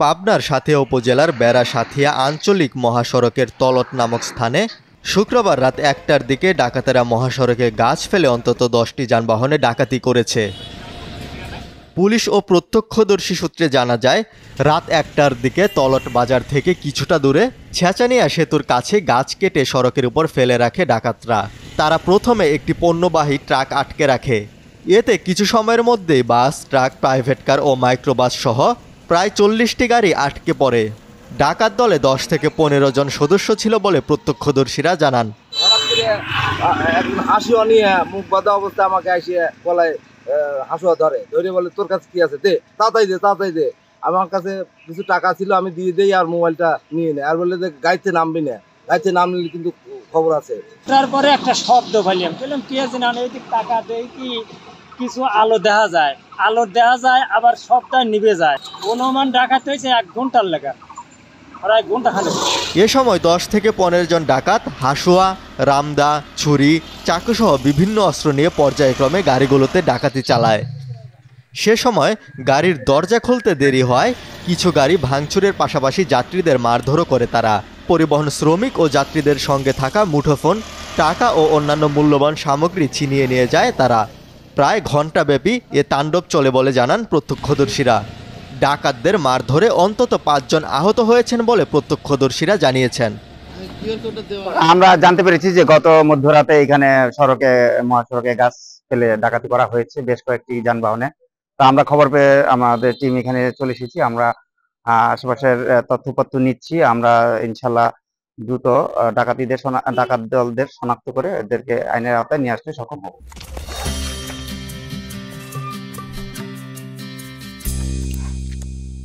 পাবনার সাথিয়া উপজেলার বেড়া সাথিয়া আঞ্চলিক মহাসড়কের তলট নামক স্থানে শুক্রবার রাত ১টার দিকে ডাকাতেরা মহাসড়কে গাছ ফেলে অন্তত ১০টি যানবাহনে ডাকাতি করেছে। পুলিশ ও প্রত্যক্ষদর্শী সূত্রে জানা যায়, রাত ১টার দিকে তলট বাজার থেকে কিছুটা দূরে ছেঁচানিয়া সেতুর কাছে গাছ কেটে সড়কের উপর ফেলে রাখে ডাকাতরা। তারা প্রথমে একটি পণ্যবাহী ট্রাক আটকে রাখে। এতে কিছু সময়ের মধ্যেই বাস, ট্রাক, প্রাইভেট কার ও মাইক্রোবাস সহ প্রায় ৪০টি গাড়ি আটকে পড়ে। ডাকাত দলে ১০ থেকে ১৫ জন সদস্য ছিল বলে প্রত্যক্ষদর্শীরা জানান। হাসুয়া নিয়ে মুখ বাঁধা অবস্থায় আমাকে এসে গলায় হাসুয়া ধরে বলে, তোর কাছে কি আছে, দে তাড়াতাড়ি দে। আমার কাছে কিছু টাকা ছিল, আমি দিয়ে দেই আর মোবাইলটা নিয়ে নেয়। আর বলে যে গাড়িতে নামবি না, গাড়িতে নামলে কিন্তু খবর আছে। তারপরে একটা শব্দ পাইলাম, বললাম কি আছে না, এইদিক টাকা দেয় কি কিছু আলো দেখা যায় আবার সবটা নিভে যায়। অনুমান ডাকাত হয়েছে ১ ঘন্টার লেখা, প্রায় ঘন্টা খানেক। এ সময় ১০ থেকে ১৫ জন ডাকাত হাসুয়া, রামদা, ছুরি, চাকুসহ বিভিন্ন অস্ত্র নিয়ে পর্যায়ক্রমে গাড়িগুলোতে ডাকাতি চালায়। সে সময় গাড়ির দরজা খুলতে দেরি হয়। কিছু গাড়ি ভাঙচুরের পাশাপাশি যাত্রীদের মারধরও করে তারা। পরিবহন শ্রমিক ও যাত্রীদের সঙ্গে থাকা মুঠোফোন, টাকা ও অন্যান্য মূল্যবান সামগ্রী ছিনিয়ে নিয়ে যায় তারা। প্রায় ঘণ্টাব্যাপী এ তাণ্ডব চলে বলে জানান প্রত্যক্ষদর্শীরা। ডাকাতদের মারধরে অন্তত ৫ জন আহত হয়েছেন বলে প্রত্যক্ষদর্শীরা জানিয়েছেন। আমরা জানতে পেরেছি যে গত মধ্যরাতে এখানে মহাসড়কে গাছ ফেলে ডাকাতি করা হয়েছে বেশ কয়েকটি যানবাহনে। তো আমরা খবর পেয়ে আমাদের টিম এখানে চলে এসেছি। আমরা আশেপাশের তথ্যপত্র নিচ্ছি। আমরা ইনশাল্লাহ দ্রুত ডাকাত দলদের শনাক্ত করে এদেরকে আইনের আওতায় নিয়ে আসতে সক্ষম হব।